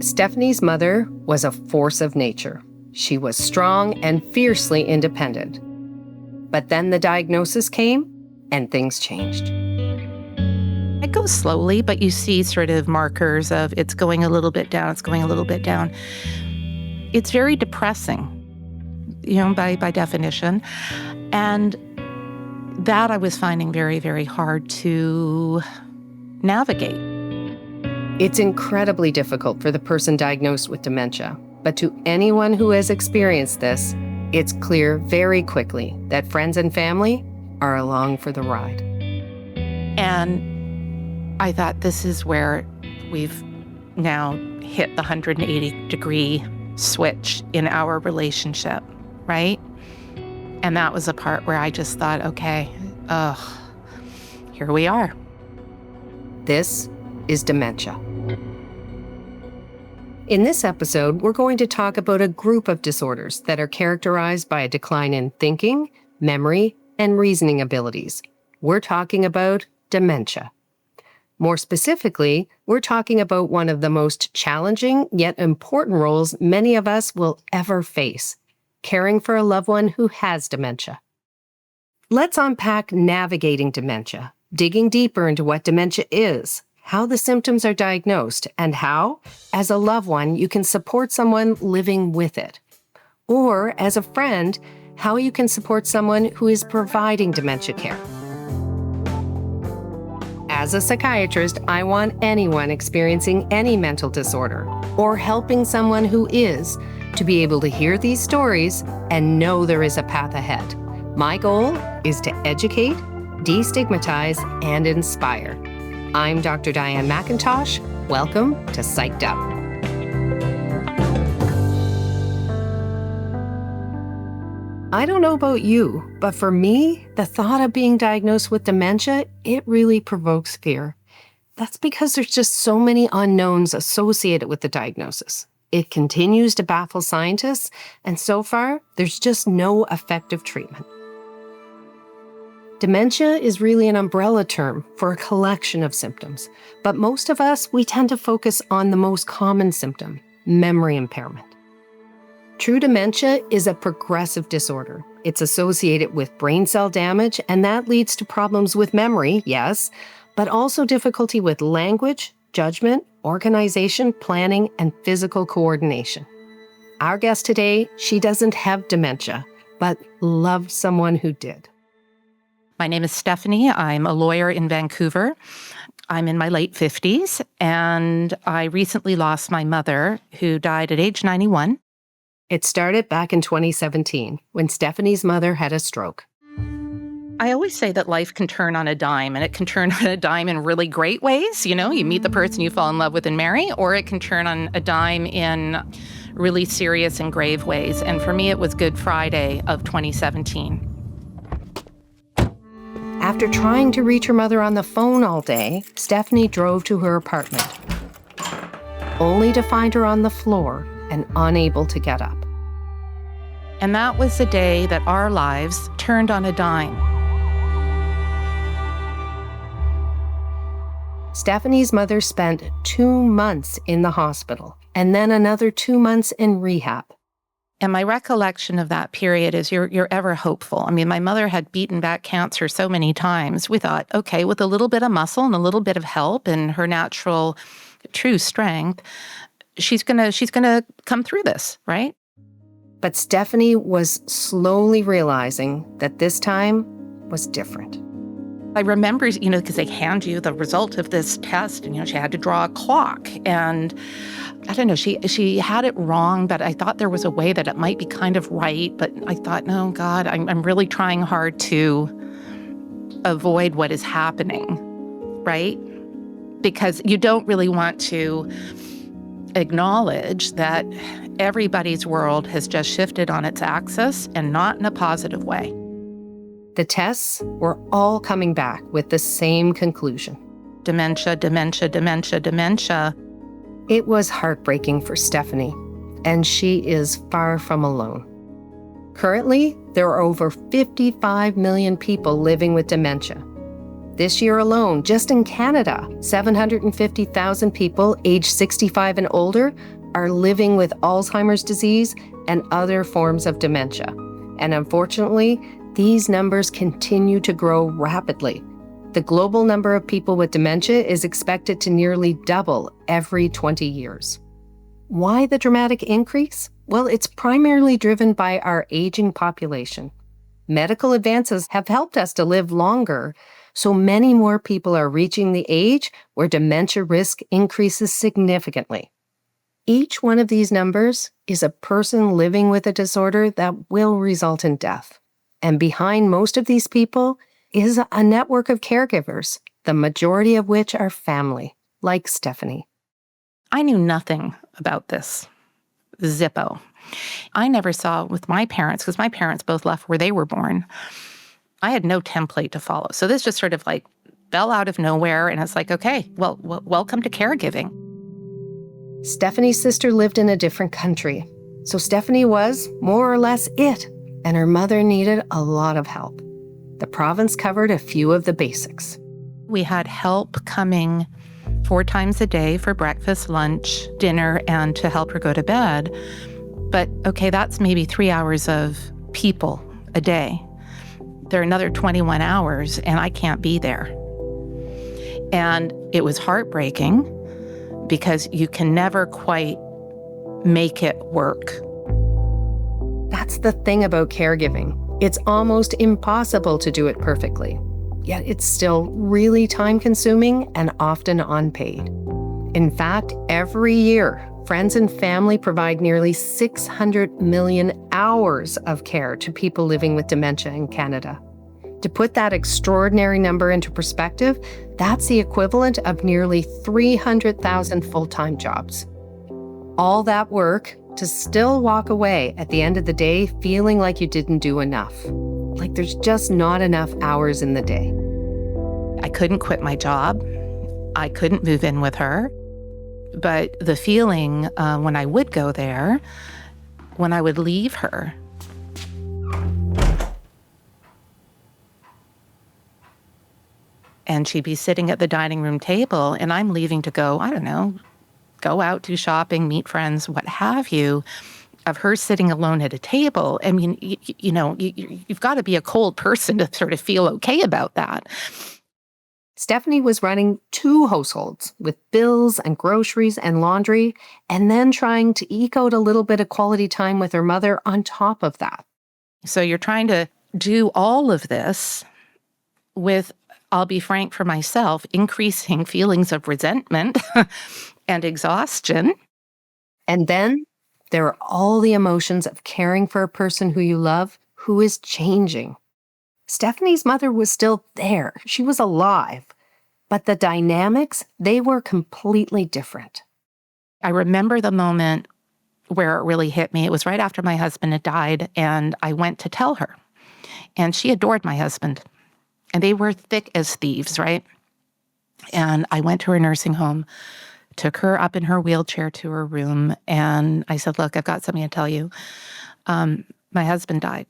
Stephanie's mother was a force of nature. She was strong and fiercely independent. But then the diagnosis came, and things changed. It goes slowly, but you see sort of markers of it's going a little bit down, it's going a little bit down. It's very depressing, by definition. And that I was finding very, very hard to navigate. It's incredibly difficult for the person diagnosed with dementia, but to anyone who has experienced this, it's clear very quickly that friends and family are along for the ride. And I thought this is where we've now hit the 180-degree switch in our relationship, right? And that was a part where I just thought, okay, here we are. This is dementia. In this episode, we're going to talk about a group of disorders that are characterized by a decline in thinking, memory, and reasoning abilities. We're talking about dementia. More specifically, we're talking about one of the most challenging yet important roles many of us will ever face: caring for a loved one who has dementia. Let's unpack navigating dementia, digging deeper into what dementia is, how the symptoms are diagnosed, and how, as a loved one, you can support someone living with it. Or, as a friend, how you can support someone who is providing dementia care. As a psychiatrist, I want anyone experiencing any mental disorder or helping someone who is to be able to hear these stories and know there is a path ahead. My goal is to educate, destigmatize, and inspire. I'm Dr. Diane McIntosh. Welcome to Psyched Up. I don't know about you, but for me, the thought of being diagnosed with dementia, it really provokes fear. That's because there's just so many unknowns associated with the diagnosis. It continues to baffle scientists, and so far, there's just no effective treatment. Dementia is really an umbrella term for a collection of symptoms, but most of us, we tend to focus on the most common symptom, memory impairment. True dementia is a progressive disorder. It's associated with brain cell damage, and that leads to problems with memory, yes, but also difficulty with language, judgment, organization, planning, and physical coordination. Our guest today, she doesn't have dementia, but loved someone who did. My name is Stephanie. I'm a lawyer in Vancouver. I'm in my late 50s, and I recently lost my mother, who died at age 91. It started back in 2017 when Stephanie's mother had a stroke. I always say that life can turn on a dime, and it can turn on a dime in really great ways. You meet the person you fall in love with and marry, or it can turn on a dime in really serious and grave ways. And for me, it was Good Friday of 2017. After trying to reach her mother on the phone all day, Stephanie drove to her apartment, only to find her on the floor and unable to get up. And that was the day that our lives turned on a dime. Stephanie's mother spent 2 months in the hospital and then another 2 months in rehab. And my recollection of that period is you're ever hopeful. I mean, my mother had beaten back cancer so many times. We thought, okay, with a little bit of muscle and a little bit of help and her natural, true strength, she's gonna come through this, right? But Stephanie was slowly realizing that this time was different. I remember, because they hand you the result of this test, and, she had to draw a clock. And I don't know, she had it wrong, but I thought there was a way that it might be kind of right. But I thought, no, God, I'm really trying hard to avoid what is happening, right? Because you don't really want to acknowledge that everybody's world has just shifted on its axis and not in a positive way. The tests were all coming back with the same conclusion. Dementia, dementia, dementia, dementia. It was heartbreaking for Stephanie, and she is far from alone. Currently, there are over 55 million people living with dementia. This year alone, just in Canada, 750,000 people aged 65 and older are living with Alzheimer's disease and other forms of dementia. And unfortunately, these numbers continue to grow rapidly. The global number of people with dementia is expected to nearly double every 20 years. Why the dramatic increase? Well, it's primarily driven by our aging population. Medical advances have helped us to live longer, so many more people are reaching the age where dementia risk increases significantly. Each one of these numbers is a person living with a disorder that will result in death. And behind most of these people is a network of caregivers, the majority of which are family, like Stephanie. I knew nothing about this. Zippo. I never saw with my parents, because my parents both left where they were born. I had no template to follow. So this just sort of like fell out of nowhere. And it's like, okay, well, welcome to caregiving. Stephanie's sister lived in a different country. So Stephanie was more or less it, and her mother needed a lot of help. The province covered a few of the basics. We had help coming 4 times a day for breakfast, lunch, dinner, and to help her go to bed. But okay, that's maybe 3 hours of people a day. There are another 21 hours, and I can't be there. And it was heartbreaking because you can never quite make it work. That's the thing about caregiving. It's almost impossible to do it perfectly. Yet it's still really time-consuming and often unpaid. In fact, every year, friends and family provide nearly 600 million hours of care to people living with dementia in Canada. To put that extraordinary number into perspective, that's the equivalent of nearly 300,000 full-time jobs. All that work to still walk away at the end of the day feeling like you didn't do enough. Like there's just not enough hours in the day. I couldn't quit my job. I couldn't move in with her. But the feeling when I would go there, when I would leave her, and she'd be sitting at the dining room table, and I'm leaving to go, I don't know, go out, do shopping, meet friends, what have you, of her sitting alone at a table. I mean, you've got to be a cold person to sort of feel okay about that. Stephanie was running 2 households with bills and groceries and laundry, and then trying to eke out a little bit of quality time with her mother on top of that. So you're trying to do all of this with, I'll be frank for myself, increasing feelings of resentment and exhaustion. And then there are all the emotions of caring for a person who you love who is changing. Stephanie's mother was still there. She was alive. But the dynamics, they were completely different. I remember the moment where it really hit me. It was right after my husband had died, and I went to tell her. And she adored my husband. And they were thick as thieves, right? And I went to her nursing home, took her up in her wheelchair to her room, and I said, look, I've got something to tell you. My husband died.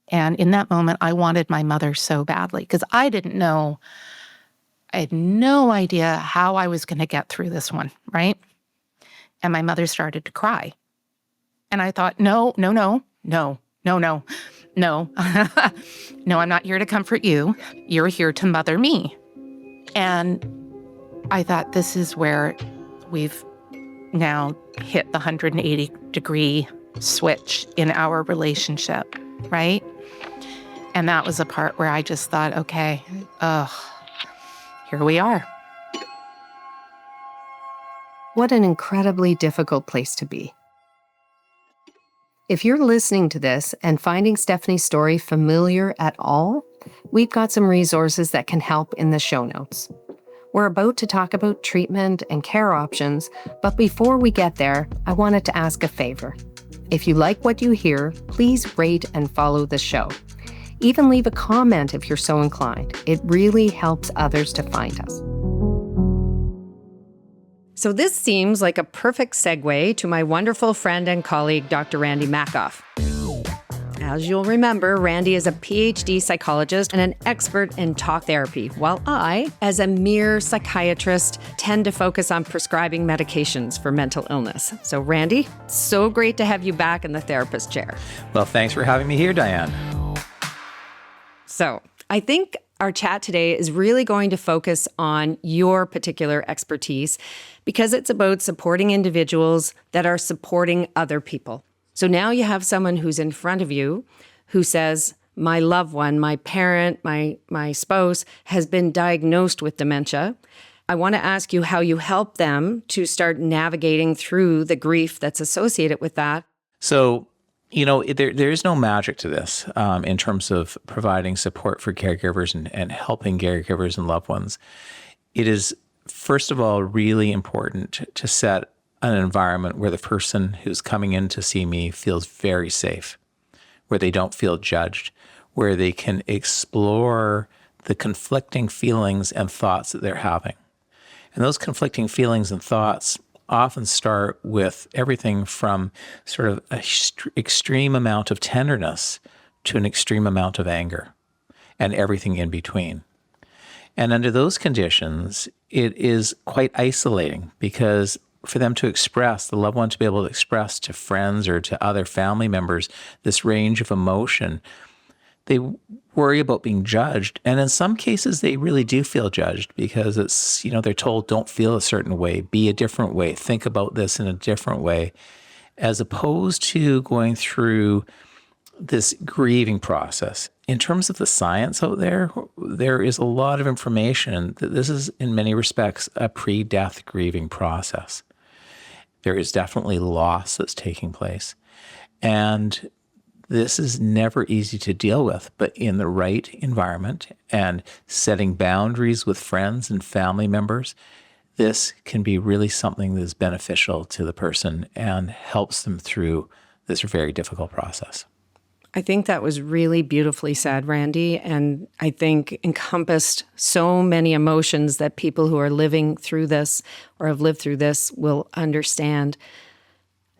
And in that moment, I wanted my mother so badly because I didn't know, I had no idea how I was going to get through this one, right? And my mother started to cry. And I thought, no. No, I'm not here to comfort you. You're here to mother me. And I thought, this is where we've now hit the 180-degree switch in our relationship, right? And that was a part where I just thought, okay, here we are. What an incredibly difficult place to be. If you're listening to this and finding Stephanie's story familiar at all, we've got some resources that can help in the show notes. We're about to talk about treatment and care options, but before we get there, I wanted to ask a favor. If you like what you hear, please rate and follow the show. Even leave a comment if you're so inclined. It really helps others to find us. So this seems like a perfect segue to my wonderful friend and colleague, Dr. Randy Mackoff. As you'll remember, Randy is a PhD psychologist and an expert in talk therapy, while I, as a mere psychiatrist, tend to focus on prescribing medications for mental illness. So Randy, so great to have you back in the therapist chair. Well, thanks for having me here, Diane. So I think our chat today is really going to focus on your particular expertise because it's about supporting individuals that are supporting other people. So now you have someone who's in front of you who says, my loved one, my parent, my spouse has been diagnosed with dementia. I want to ask you how you help them to start navigating through the grief that's associated with that. So, there is no magic to this in terms of providing support for caregivers and helping caregivers and loved ones. It is, first of all, really important to set an environment where the person who's coming in to see me feels very safe, where they don't feel judged, where they can explore the conflicting feelings and thoughts that they're having. And those conflicting feelings and thoughts often start with everything from sort of an extreme amount of tenderness to an extreme amount of anger and everything in between. And under those conditions, it is quite isolating because for them to express, the loved one to be able to express to friends or to other family members this range of emotion, they worry about being judged. And in some cases, they really do feel judged because it's, they're told, don't feel a certain way, be a different way, think about this in a different way, as opposed to going through this grieving process. In terms of the science out there, there is a lot of information that this is, in many respects, a pre-death grieving process. There is definitely loss that's taking place. And this is never easy to deal with, but in the right environment and setting boundaries with friends and family members, this can be really something that is beneficial to the person and helps them through this very difficult process. I think that was really beautifully said, Randy, and I think encompassed so many emotions that people who are living through this or have lived through this will understand.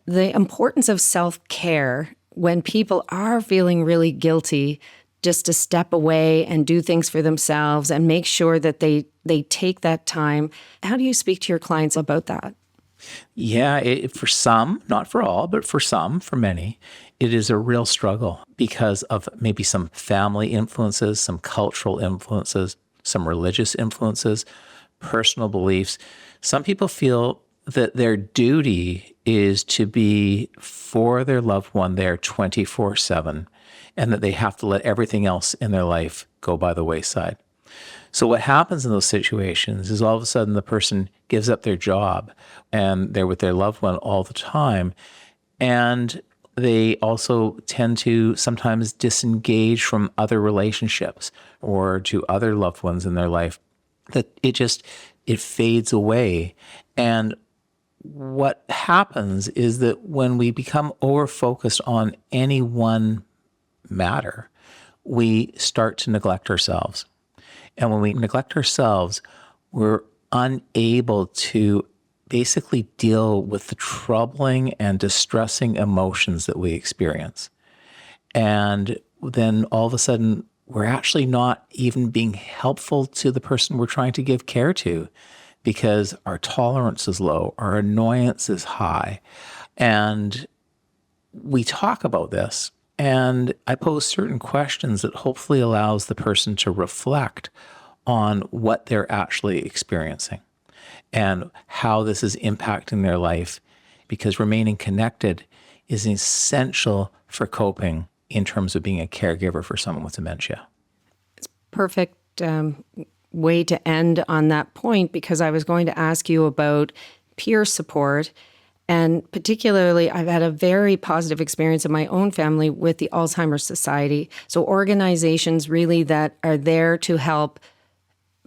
The importance of self-care when people are feeling really guilty, just to step away and do things for themselves and make sure that they take that time. How do you speak to your clients about that? Yeah, for some, not for all, but for some, for many, it is a real struggle because of maybe some family influences, some cultural influences, some religious influences, personal beliefs. Some people feel that their duty is to be for their loved one there 24/7, and that they have to let everything else in their life go by the wayside. So what happens in those situations is all of a sudden the person gives up their job and they're with their loved one all the time. And they also tend to sometimes disengage from other relationships or to other loved ones in their life, that it fades away. And what happens is that when we become over-focused on any one matter, we start to neglect ourselves. And when we neglect ourselves, we're unable to basically deal with the troubling and distressing emotions that we experience. And then all of a sudden, we're actually not even being helpful to the person we're trying to give care to because our tolerance is low, our annoyance is high. And we talk about this, and I pose certain questions that hopefully allows the person to reflect on what they're actually experiencing and how this is impacting their life, because remaining connected is essential for coping in terms of being a caregiver for someone with dementia. It's perfect way to end on that point, because I was going to ask you about peer support. And particularly, I've had a very positive experience in my own family with the Alzheimer's Society. So organizations really that are there to help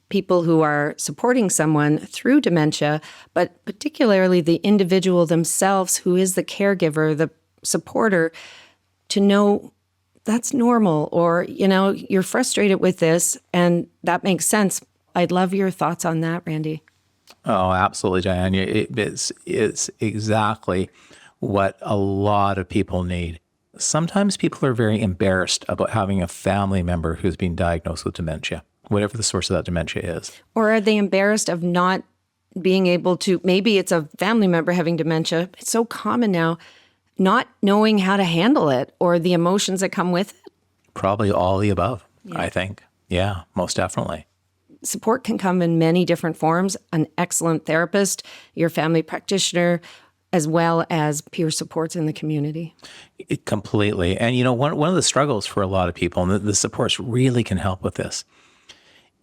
people who are supporting someone through dementia, but particularly the individual themselves who is the caregiver, the supporter, to know that's normal, or, you're frustrated with this and that makes sense. I'd love your thoughts on that, Randy. Oh, absolutely, Diane. It's exactly what a lot of people need. Sometimes people are very embarrassed about having a family member who's been diagnosed with dementia, whatever the source of that dementia is. Or are they embarrassed of not being able to, maybe it's a family member having dementia. It's so common now, not knowing how to handle it or the emotions that come with it. Probably all the above, I think. Yeah, most definitely. Support can come in many different forms. An excellent therapist, your family practitioner, as well as peer supports in the community. Completely. And, you know, one of the struggles for a lot of people, and the supports really can help with this,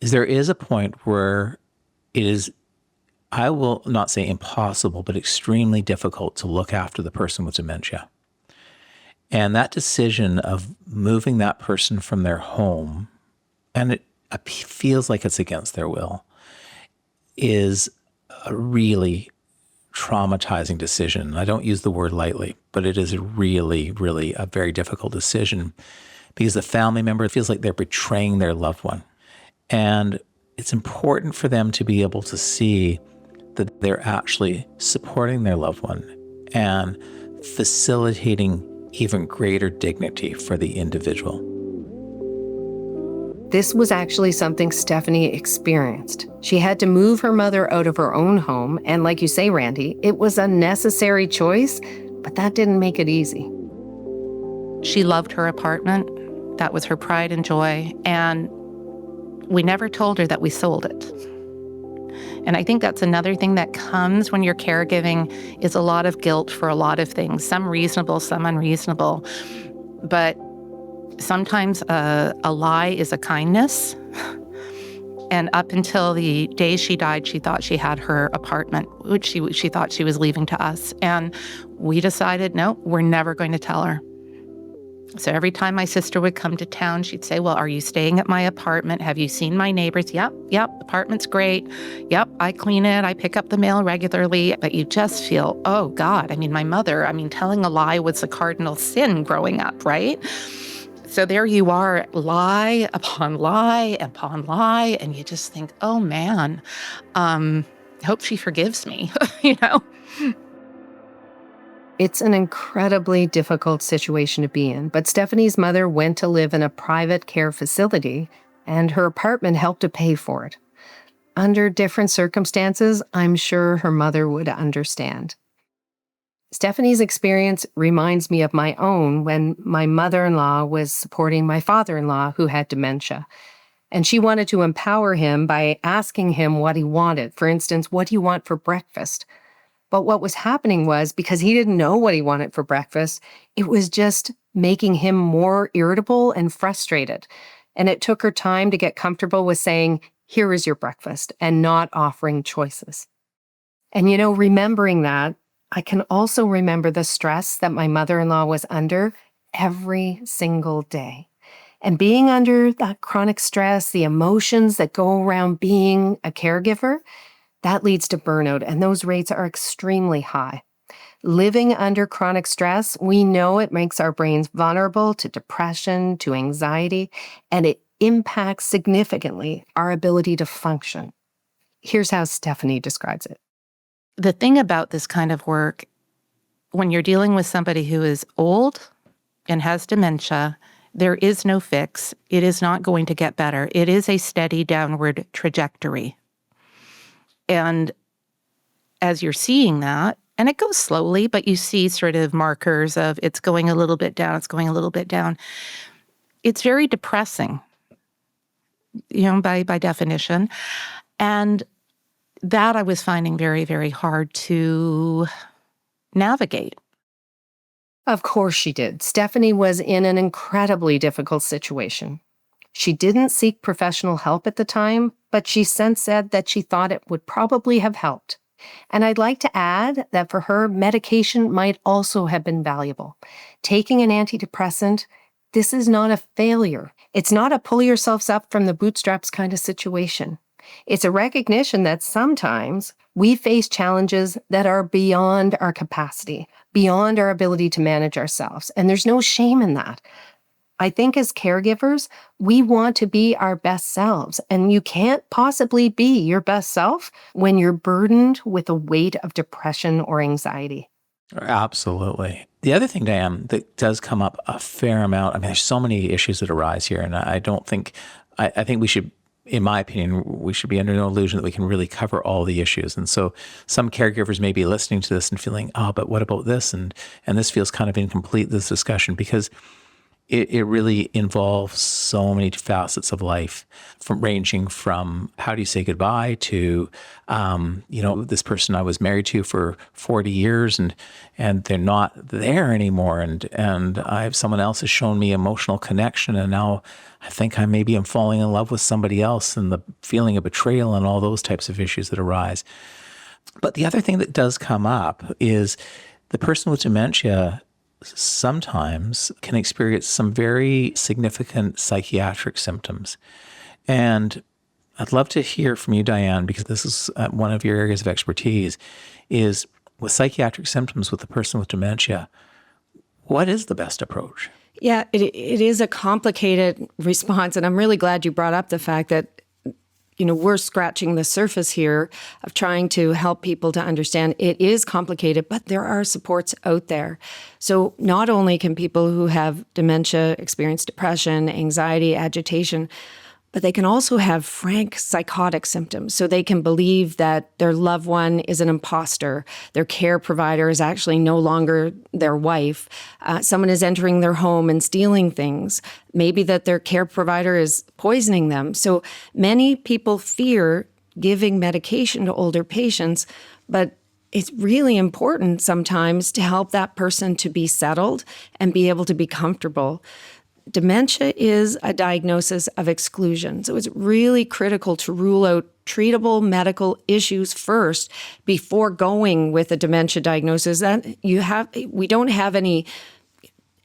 is there is a point where it is, I will not say impossible, but extremely difficult to look after the person with dementia. And that decision of moving that person from their home, and it feels like it's against their will, is a really traumatizing decision. I don't use the word lightly, but it is really, really a very difficult decision because the family member feels like they're betraying their loved one. And it's important for them to be able to see that they're actually supporting their loved one and facilitating even greater dignity for the individual. This was actually something Stephanie experienced. She had to move her mother out of her own home, and like you say, Randy, it was a necessary choice, but that didn't make it easy. She loved her apartment. That was her pride and joy, and we never told her that we sold it. And I think that's another thing that comes when you're caregiving is a lot of guilt for a lot of things, some reasonable, some unreasonable. But sometimes a lie is a kindness. And up until the day she died, she thought she had her apartment, which she thought she was leaving to us. And we decided, no, we're never going to tell her. So every time my sister would come to town, she'd say, well, are you staying at my apartment? Have you seen my neighbors? Yep, apartment's great. Yep, I clean it. I pick up the mail regularly. But you just feel, oh, God. I mean, my mother, telling a lie was a cardinal sin growing up, right? So there you are, lie upon lie upon lie. And you just think, oh, man, hope she forgives me, you know? It's an incredibly difficult situation to be in, but Stephanie's mother went to live in a private care facility, and her apartment helped to pay for it. Under different circumstances, I'm sure her mother would understand. Stephanie's experience reminds me of my own when my mother-in-law was supporting my father-in-law who had dementia. And she wanted to empower him by asking him what he wanted. For instance, what do you want for breakfast? But what was happening was, because he didn't know what he wanted for breakfast, it was just making him more irritable and frustrated. And it took her time to get comfortable with saying, here is your breakfast, and not offering choices. And remembering that, I can also remember the stress that my mother-in-law was under every single day. And being under that chronic stress, the emotions that go around being a caregiver, that leads to burnout, and those rates are extremely high. Living under chronic stress, we know it makes our brains vulnerable to depression, to anxiety, and it impacts significantly our ability to function. Here's how Stephanie describes it. The thing about this kind of work, when you're dealing with somebody who is old and has dementia, there is no fix. It is not going to get better. It is a steady downward trajectory. And as you're seeing that, and it goes slowly, but you see sort of markers of it's going a little bit down, it's going a little bit down. It's very depressing, by definition. And that I was finding very, very hard to navigate. Of course she did. Stephanie was in an incredibly difficult situation. She didn't seek professional help at the time, but she since said that she thought it would probably have helped. And I'd like to add that for her, medication might also have been valuable. Taking an antidepressant, this is not a failure. It's not a pull yourselves up from the bootstraps kind of situation. It's a recognition that sometimes we face challenges that are beyond our capacity, beyond our ability to manage ourselves. And there's no shame in that. I think as caregivers, we want to be our best selves, and you can't possibly be your best self when you're burdened with a weight of depression or anxiety. Absolutely. The other thing, Diane, that does come up a fair amount, I mean, there's so many issues that arise here, and I don't think, I think we should, in my opinion, we should be under no illusion that we can really cover all the issues. And so some caregivers may be listening to this and feeling, oh, but what about this? And this feels kind of incomplete, this discussion, because it really involves so many facets of life, ranging from how do you say goodbye to, this person I was married to for 40 years and they're not there anymore. And someone else has shown me emotional connection. And now I think I maybe am falling in love with somebody else, and the feeling of betrayal and all those types of issues that arise. But the other thing that does come up is the person with dementia sometimes can experience some very significant psychiatric symptoms. And I'd love to hear from you, Diane, because this is one of your areas of expertise, is with psychiatric symptoms with the person with dementia, what is the best approach? Yeah, it is a complicated response. And I'm really glad you brought up the fact that we're scratching the surface here of trying to help people to understand it is complicated, but there are supports out there. So not only can people who have dementia experience depression, anxiety, agitation, but they can also have frank psychotic symptoms. So they can believe that their loved one is an imposter, their care provider is actually no longer their wife, someone is entering their home and stealing things, maybe that their care provider is poisoning them. So many people fear giving medication to older patients, but it's really important sometimes to help that person to be settled and be able to be comfortable. Dementia is a diagnosis of exclusion. So it's really critical to rule out treatable medical issues first before going with a dementia diagnosis. We don't have any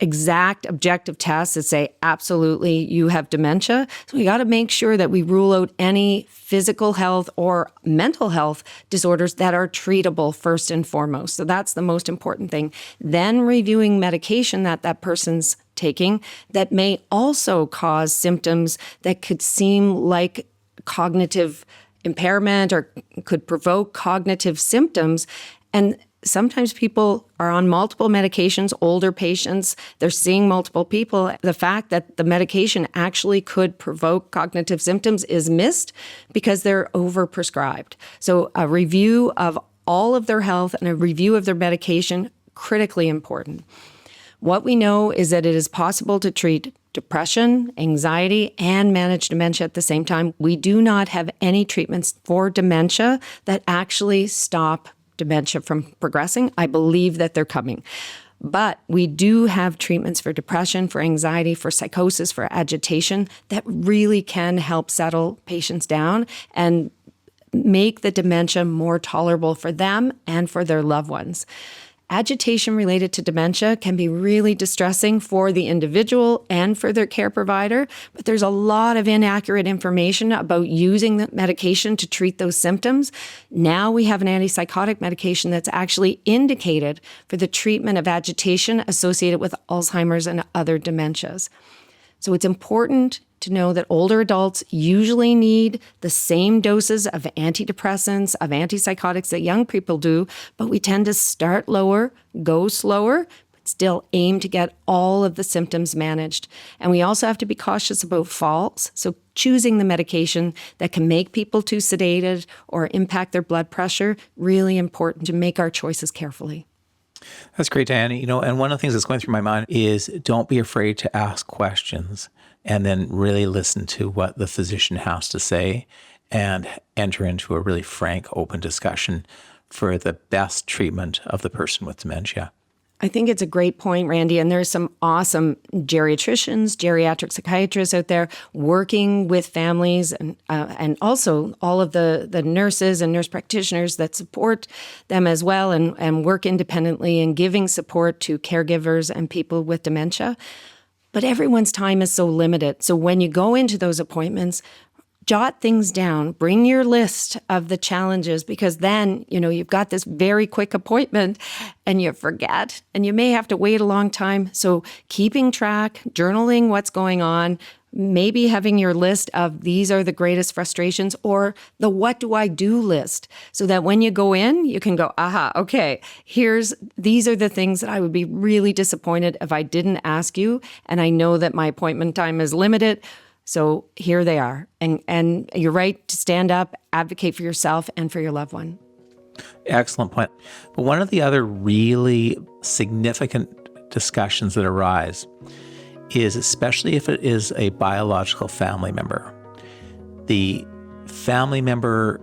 exact objective tests that say, absolutely, you have dementia. So we got to make sure that we rule out any physical health or mental health disorders that are treatable first and foremost. So that's the most important thing. Then reviewing medication that person's taking that may also cause symptoms that could seem like cognitive impairment or could provoke cognitive symptoms. And sometimes people are on multiple medications, older patients, they're seeing multiple people. The fact that the medication actually could provoke cognitive symptoms is missed because they're overprescribed. So a review of all of their health and a review of their medication, critically important. What we know is that it is possible to treat depression, anxiety, and manage dementia at the same time. We do not have any treatments for dementia that actually stop dementia from progressing. I believe that they're coming. But we do have treatments for depression, for anxiety, for psychosis, for agitation that really can help settle patients down and make the dementia more tolerable for them and for their loved ones. Agitation related to dementia can be really distressing for the individual and for their care provider, but there's a lot of inaccurate information about using the medication to treat those symptoms. Now we have an antipsychotic medication that's actually indicated for the treatment of agitation associated with Alzheimer's and other dementias. So it's important to know that older adults usually need the same doses of antidepressants, of antipsychotics that young people do, but we tend to start lower, go slower, but still aim to get all of the symptoms managed. And we also have to be cautious about falls. So choosing the medication that can make people too sedated or impact their blood pressure, really important to make our choices carefully. That's great, Diane. And one of the things that's going through my mind is don't be afraid to ask questions and then really listen to what the physician has to say and enter into a really frank, open discussion for the best treatment of the person with dementia. I think it's a great point, Randy, and there's some awesome geriatricians, geriatric psychiatrists out there working with families and also all of the nurses and nurse practitioners that support them as well and work independently and giving support to caregivers and people with dementia. But everyone's time is so limited. So when you go into those appointments, jot things down, bring your list of the challenges, because then, you've got this very quick appointment and you forget and you may have to wait a long time. So keeping track, journaling what's going on, maybe having your list of these are the greatest frustrations, or the what do I do list, so that when you go in, you can go, aha, okay, these are the things that I would be really disappointed if I didn't ask you. And I know that my appointment time is limited. So here they are. And you're right to stand up, advocate for yourself and for your loved one. Excellent point. But one of the other really significant discussions that arise is, especially if it is a biological family member, the family member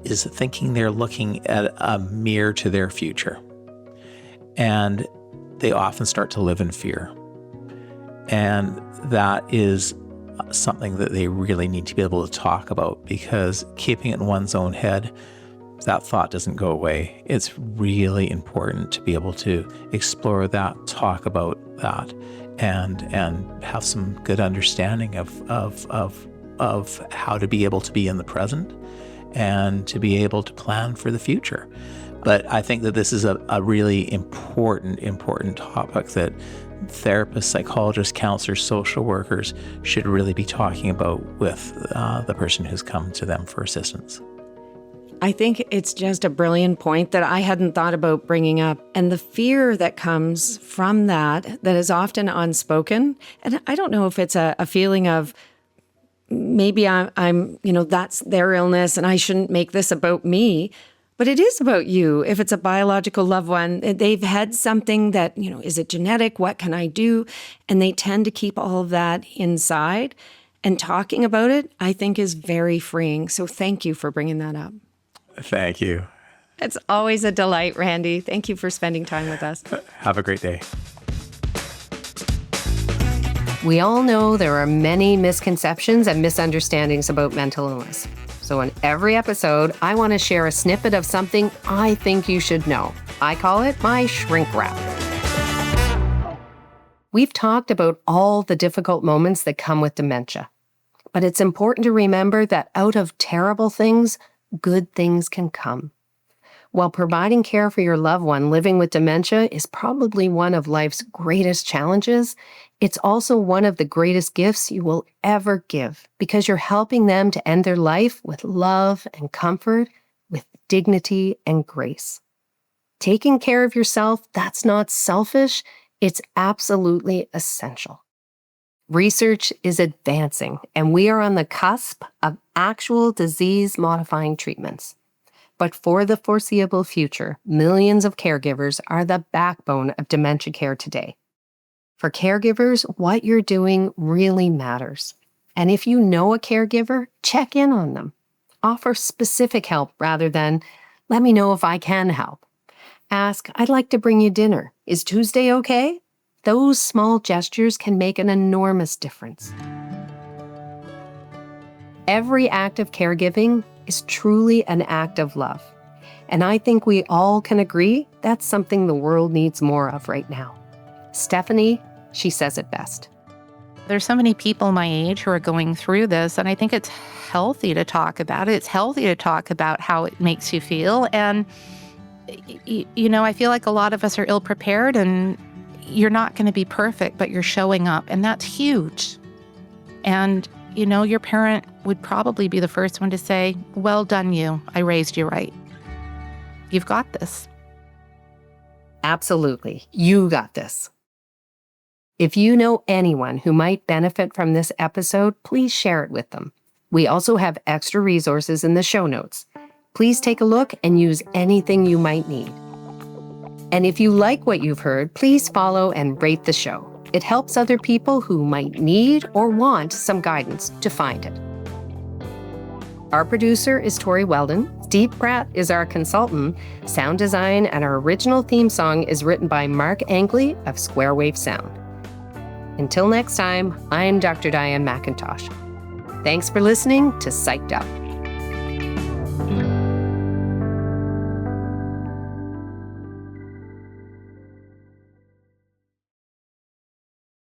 is thinking they're looking at a mirror to their future. And they often start to live in fear. And that is something that they really need to be able to talk about, because keeping it in one's own head, that thought doesn't go away. It's really important to be able to explore that, talk about that, and have some good understanding of how to be able to be in the present and to be able to plan for the future. But I think that this is a really important topic that therapists, psychologists, counselors, social workers should really be talking about with the person who's come to them for assistance. I think it's just a brilliant point that I hadn't thought about bringing up. And the fear that comes from that is often unspoken. And I don't know if it's a feeling of maybe I'm, that's their illness and I shouldn't make this about me. But it is about you. If it's a biological loved one, they've had something that, is it genetic? What can I do? And they tend to keep all of that inside. And talking about it, I think, is very freeing. So thank you for bringing that up. Thank you. It's always a delight, Randy. Thank you for spending time with us. Have a great day. We all know there are many misconceptions and misunderstandings about mental illness. So in every episode, I want to share a snippet of something I think you should know. I call it my shrink wrap. We've talked about all the difficult moments that come with dementia. But it's important to remember that out of terrible things, good things can come. While providing care for your loved one living with dementia is probably one of life's greatest challenges, it's also one of the greatest gifts you will ever give, because you're helping them to end their life with love and comfort, with dignity and grace. Taking care of yourself, that's not selfish, it's absolutely essential. Research is advancing, and we are on the cusp of actual disease-modifying treatments. But for the foreseeable future, millions of caregivers are the backbone of dementia care today. For caregivers, what you're doing really matters. And if you know a caregiver, check in on them. Offer specific help rather than, let me know if I can help. Ask, I'd like to bring you dinner. Is Tuesday okay? Those small gestures can make an enormous difference. Every act of caregiving is truly an act of love. And I think we all can agree that's something the world needs more of right now. Stephanie, she says it best. There's so many people my age who are going through this, and I think it's healthy to talk about it. It's healthy to talk about how it makes you feel. And, I feel like a lot of us are ill-prepared, and you're not going to be perfect, but you're showing up, and that's huge. And, your parent would probably be the first one to say, well done you, I raised you right. You've got this. Absolutely. You got this. If you know anyone who might benefit from this episode, please share it with them. We also have extra resources in the show notes. Please take a look and use anything you might need. And if you like what you've heard, please follow and rate the show. It helps other people who might need or want some guidance to find it. Our producer is Tori Weldon. Steve Pratt is our consultant. Sound design and our original theme song is written by Mark Angley of Square Wave Sound. Until next time, I'm Dr. Diane McIntosh. Thanks for listening to Psyched Up.